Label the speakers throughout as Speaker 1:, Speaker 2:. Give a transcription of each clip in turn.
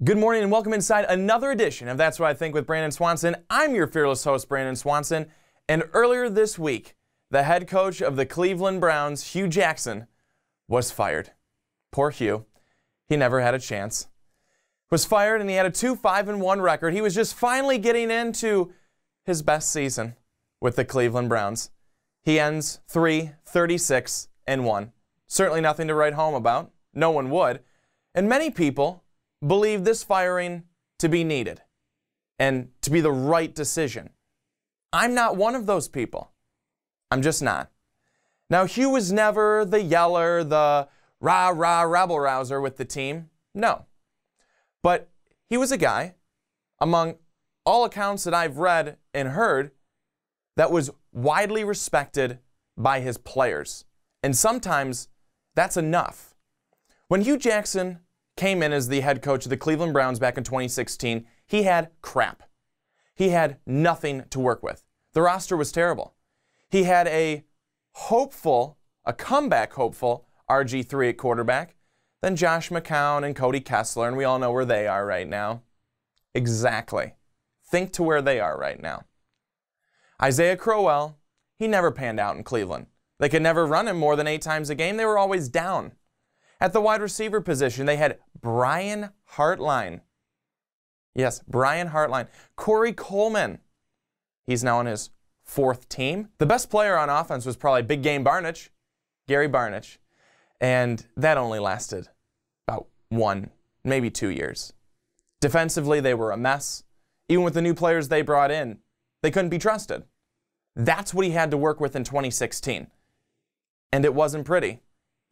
Speaker 1: Good morning and welcome inside another edition of That's What I Think with Brandon Swanson. I'm your fearless host, Brandon Swanson, and earlier this week, the head coach of the Cleveland Browns, Hue Jackson, was fired. Poor Hue. He never had a chance. Was fired and he had a 2-5-1 record. He was just finally getting into his best season with the Cleveland Browns. He ends 3-36-1. Certainly nothing to write home about. No one would. And many people believe this firing to be needed and to be the right decision. I'm not one of those people. I'm just not. Now, Hue was never the yeller, the rah-rah rabble-rouser with the team. No. But he was a guy, among all accounts that I've read and heard, that was widely respected by his players. And sometimes that's enough. When Hue Jackson came in as the head coach of the Cleveland Browns back in 2016, he had crap. He had nothing to work with. The roster was terrible. He had a comeback hopeful RG3 at quarterback, then Josh McCown and Cody Kessler, and we all know where they are right now. Exactly. Think to where they are right now. Isaiah Crowell, he never panned out in Cleveland. They could never run him more than 8 times a game. They were always down. At the wide receiver position, they had Brian Hartline. Yes, Brian Hartline. Corey Coleman. He's now on his 4th team. The best player on offense was probably Big Game Barnidge, Gary Barnidge. And that only lasted about 1, maybe 2 years. Defensively, they were a mess. Even with the new players they brought in, they couldn't be trusted. That's what he had to work with in 2016. And it wasn't pretty.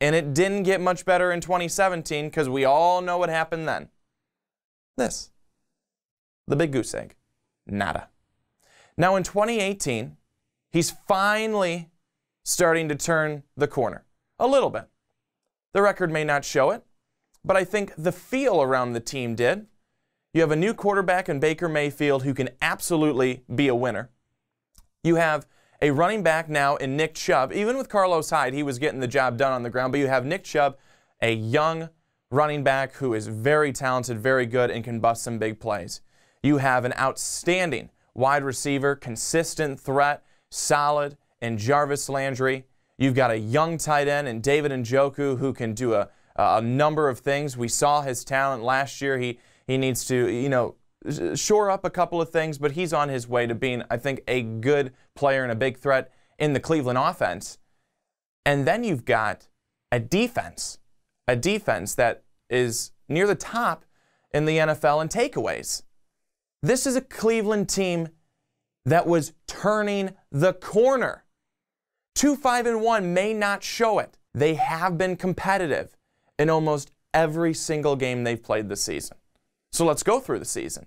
Speaker 1: And it didn't get much better in 2017 because we all know what happened then. This. The big goose egg. Nada. Now in 2018, he's finally starting to turn the corner. A little bit. The record may not show it, but I think the feel around the team did. You have a new quarterback in Baker Mayfield who can absolutely be a winner. You have a running back now in Nick Chubb. Even with Carlos Hyde, he was getting the job done on the ground. But you have Nick Chubb, a young running back who is very talented, very good, and can bust some big plays. You have an outstanding wide receiver, consistent threat, solid, and Jarvis Landry. You've got a young tight end in David Njoku who can do a number of things. We saw his talent last year. He needs to, shore up a couple of things, but he's on his way to being, I think, a good player and a big threat in the Cleveland offense. And then you've got a defense that is near the top in the NFL in takeaways. This is a Cleveland team that was turning the corner. 2-5-1 may not show it. They have been competitive in almost every single game they've played this season. So let's go through the season.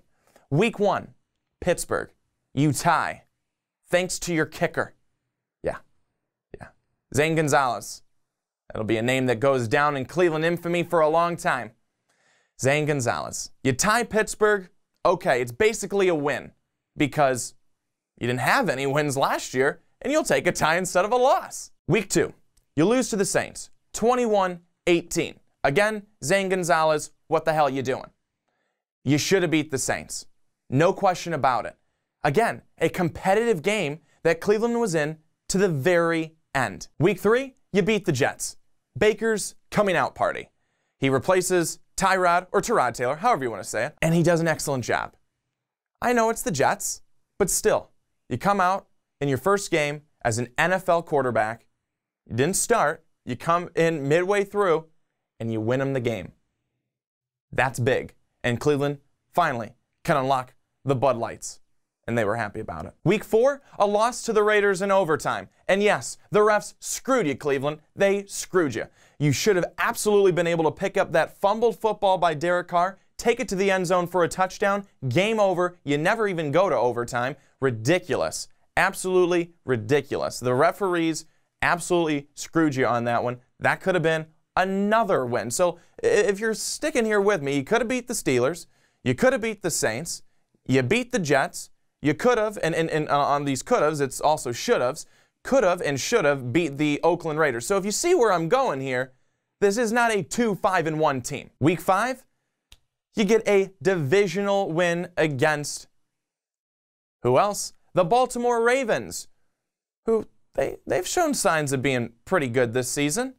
Speaker 1: Week 1, Pittsburgh. You tie. Thanks to your kicker. Yeah. Zane Gonzalez. That'll be a name that goes down in Cleveland infamy for a long time. Zane Gonzalez. You tie Pittsburgh. Okay, it's basically a win because you didn't have any wins last year, and you'll take a tie instead of a loss. Week 2, you lose to the Saints. 21-18. Again, Zane Gonzalez, what the hell are you doing? You should have beat the Saints. No question about it. Again, a competitive game that Cleveland was in to the very end. Week 3, you beat the Jets. Baker's coming out party. He replaces Tyrod or Tyrod Taylor, however you want to say it, and he does an excellent job. I know it's the Jets, but still, you come out in your first game as an NFL quarterback. You didn't start. You come in midway through, and you win them the game. That's big. And Cleveland finally can unlock the Bud Lights. And they were happy about it. Week 4, a loss to the Raiders in overtime. And yes, the refs screwed you, Cleveland. They screwed you. You should have absolutely been able to pick up that fumbled football by Derek Carr, take it to the end zone for a touchdown, game over. You never even go to overtime. Ridiculous. Absolutely ridiculous. The referees absolutely screwed you on that one. That could have been another win. So if you're sticking here with me, you could have beat the Steelers. You could have beat the Saints. You beat the Jets. You could have, and on these could haves, it's also should haves, could have and should have beat the Oakland Raiders. So if you see where I'm going here, this is not a 2-5-1 team. Week 5, You get a divisional win against who else? The Baltimore Ravens, who they've shown signs of being pretty good this season.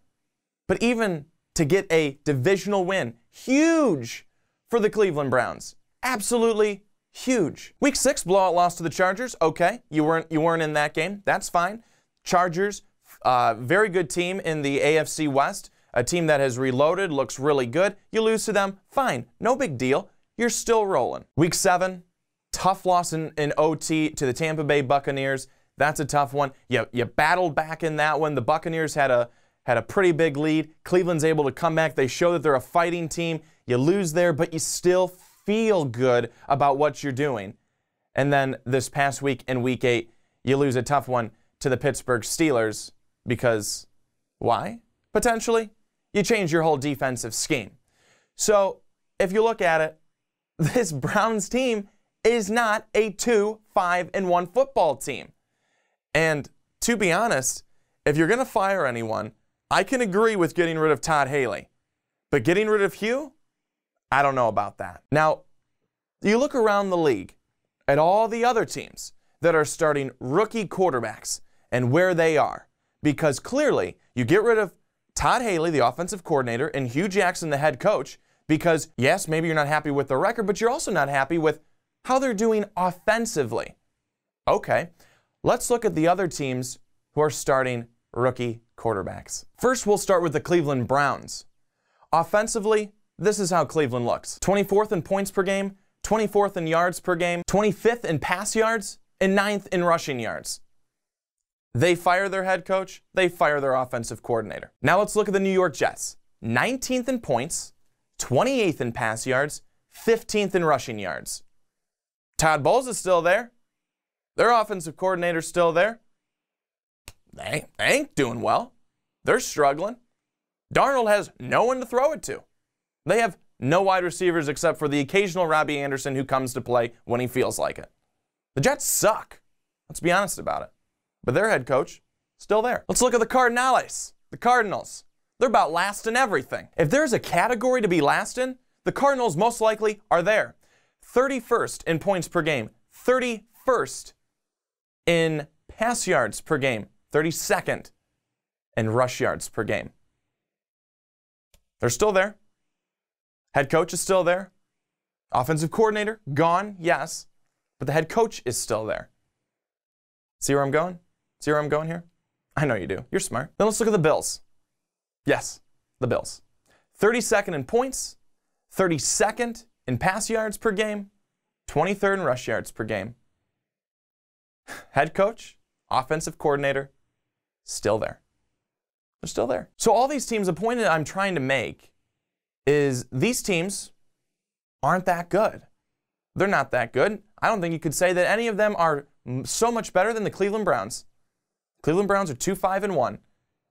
Speaker 1: But even to get a divisional win, huge for the Cleveland Browns. Absolutely huge. Week 6 blowout loss to the Chargers. Okay, you weren't in that game. That's fine. Chargers, very good team in the AFC West. A team that has reloaded, looks really good. You lose to them, fine, no big deal. You're still rolling. Week 7, tough loss in OT to the Tampa Bay Buccaneers. That's a tough one. You battled back in that one. The Buccaneers had a pretty big lead. Cleveland's able to come back. They show that they're a fighting team. You lose there, but you still feel good about what you're doing. And then this past week in Week 8, you lose a tough one to the Pittsburgh Steelers because why? Potentially, you change your whole defensive scheme. So if you look at it, this Browns team is not a 2-5-1 football team. And to be honest, if you're going to fire anyone, I can agree with getting rid of Todd Haley. But getting rid of Hue, I don't know about that. Now, you look around the league at all the other teams that are starting rookie quarterbacks and where they are. Because clearly, you get rid of Todd Haley, the offensive coordinator, and Hue Jackson, the head coach, because yes, maybe you're not happy with the record, but you're also not happy with how they're doing offensively. Okay, let's look at the other teams who are starting rookie quarterbacks. First, we'll start with the Cleveland Browns. Offensively, this is how Cleveland looks. 24th in points per game, 24th in yards per game, 25th in pass yards, and 9th in rushing yards. They fire their head coach, they fire their offensive coordinator. Now let's look at the New York Jets. 19th in points, 28th in pass yards, 15th in rushing yards. Todd Bowles is still there. Their offensive coordinator's still there. They ain't doing well. They're struggling. Darnold has no one to throw it to. They have no wide receivers except for the occasional Robbie Anderson who comes to play when he feels like it. The Jets suck. Let's be honest about it. But their head coach, still there. Let's look at the Cardinals. The Cardinals. They're about last in everything. If there's a category to be last in, the Cardinals most likely are there. 31st in points per game. 31st in pass yards per game. 32nd in rush yards per game. They're still there. Head coach is still there. Offensive coordinator, gone, yes. But the head coach is still there. See where I'm going? See where I'm going here? I know you do. You're smart. Then let's look at the Bills. Yes, the Bills. 32nd in points, 32nd in pass yards per game, 23rd in rush yards per game. Head coach, offensive coordinator, still there. They're still there. So all these teams, the point that I'm trying to make is these teams aren't that good. They're not that good. I don't think you could say that any of them are so much better than the Cleveland Browns. Cleveland Browns are 2-5-1,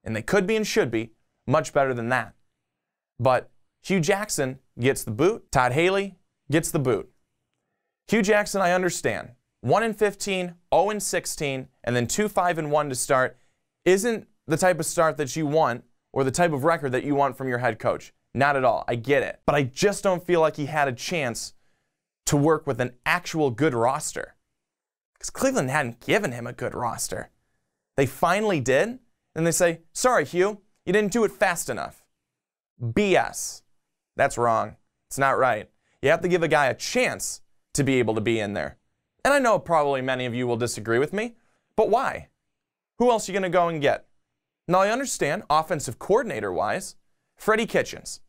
Speaker 1: and they could be and should be much better than that. But Hue Jackson gets the boot. Todd Haley gets the boot. Hue Jackson, I understand. 1-15, 0-16, and then 2-5-1 to start isn't the type of start that you want or the type of record that you want from your head coach. Not at all. I get it. But I just don't feel like he had a chance to work with an actual good roster. Because Cleveland hadn't given him a good roster. They finally did, and they say, sorry, Hue, you didn't do it fast enough. BS. That's wrong. It's not right. You have to give a guy a chance to be able to be in there. And I know probably many of you will disagree with me, but why? Who else are you going to go and get? Now, I understand, offensive coordinator-wise, Freddie Kitchens.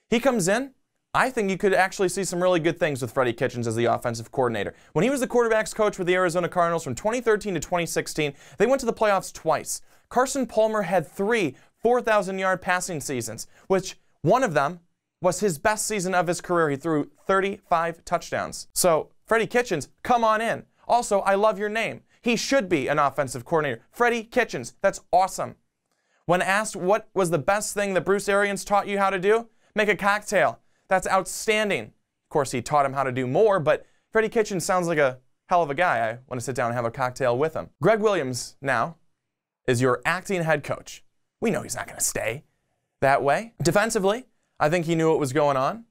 Speaker 1: He comes in. I think you could actually see some really good things with Freddie Kitchens as the offensive coordinator. When he was the quarterback's coach with the Arizona Cardinals from 2013 to 2016, they went to the playoffs twice. Carson Palmer had 3 4,000-yard passing seasons, which one of them was his best season of his career. He threw 35 touchdowns. So, Freddie Kitchens, come on in. Also, I love your name. He should be an offensive coordinator. Freddie Kitchens, that's awesome. When asked what was the best thing that Bruce Arians taught you how to do, make a cocktail. That's outstanding. Of course, he taught him how to do more, but Freddie Kitchens sounds like a hell of a guy. I want to sit down and have a cocktail with him. Greg Williams now is your acting head coach. We know he's not going to stay that way. Defensively, I think he knew what was going on.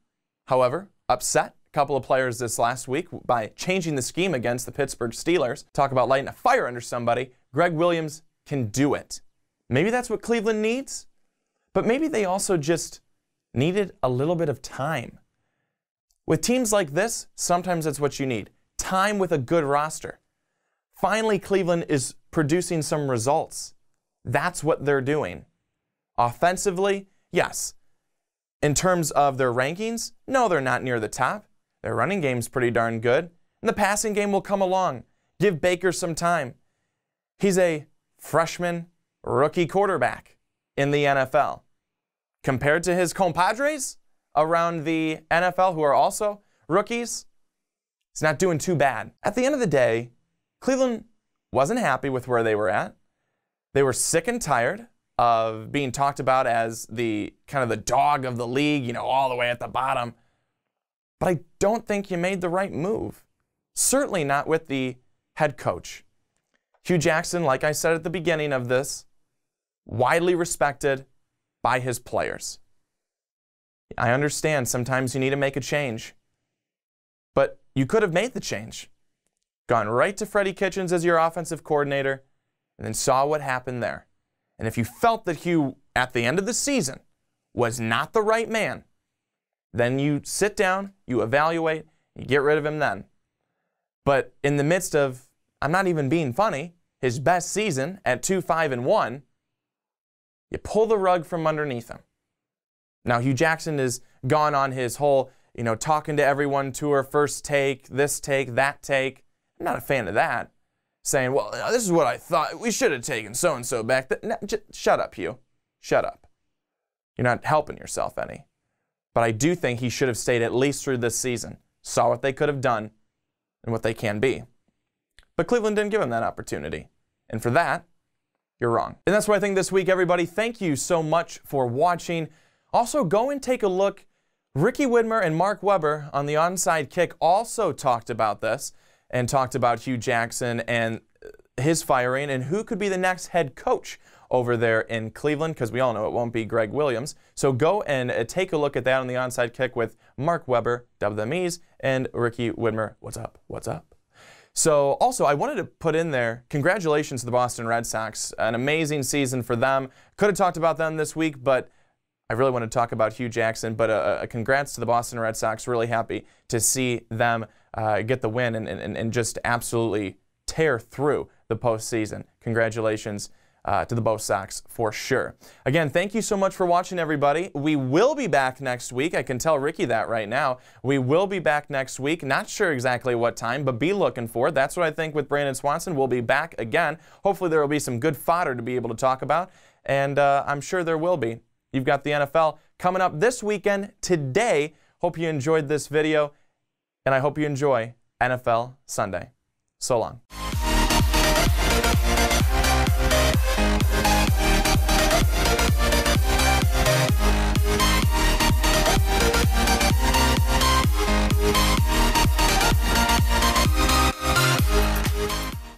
Speaker 1: However, upset a couple of players this last week by changing the scheme against the Pittsburgh Steelers. Talk about lighting a fire under somebody. Greg Williams can do it. Maybe that's what Cleveland needs, but maybe they also just needed a little bit of time. With teams like this, sometimes it's what you need. Time with a good roster. Finally, Cleveland is producing some results. That's what they're doing. Offensively, yes. In terms of their rankings, no, they're not near the top. Their running game's pretty darn good. And the passing game will come along. Give Baker some time. He's a freshman rookie quarterback in the NFL. Compared to his compadres around the NFL who are also rookies, he's not doing too bad. At the end of the day, Cleveland wasn't happy with where they were at. They were sick and tired of being talked about as the kind of the dog of the league, you know, all the way at the bottom. But I don't think you made the right move. Certainly not with the head coach. Hue Jackson, like I said at the beginning of this, widely respected by his players. I understand sometimes you need to make a change, but you could have made the change. Gone right to Freddie Kitchens as your offensive coordinator, and then saw what happened there. And if you felt that Hue, at the end of the season, was not the right man, then you sit down, you evaluate, you get rid of him then. But in the midst of, I'm not even being funny, his best season at 2-5-1, you pull the rug from underneath him. Now, Hue Jackson has gone on his whole, talking to everyone tour, first take, this take, that take. I'm not a fan of that. Saying, well, this is what I thought. We should have taken so-and-so back. No, shut up, Hue. Shut up. You're not helping yourself any. But I do think he should have stayed at least through this season. Saw what they could have done and what they can be. But Cleveland didn't give him that opportunity. And for that, you're wrong. And that's what I think this week, everybody. Thank you so much for watching. Also, go and take a look. Ricky Widmer and Mark Weber on the onside kick also talked about this and talked about Hue Jackson and his firing and who could be the next head coach over there in Cleveland, because we all know it won't be Greg Williams. So go and take a look at that on the onside kick with Mark Weber, WMEs, and Ricky Widmer. What's up? What's up? So also, I wanted to put in there, congratulations to the Boston Red Sox. An amazing season for them. Could have talked about them this week, but I really want to talk about Hue Jackson. But congrats to the Boston Red Sox. Really happy to see them get the win and just absolutely tear through the postseason. Congratulations to the Bo Sox for sure. Again, thank you so much for watching, everybody. We will be back next week. I can tell Ricky that right now. We will be back next week. Not sure exactly what time, but be looking for it. That's what I think with Brandon Swanson. We'll be back again. Hopefully there will be some good fodder to be able to talk about, and I'm sure there will be. You've got the NFL coming up this weekend today. Hope you enjoyed this video, and I hope you enjoy NFL Sunday. So long.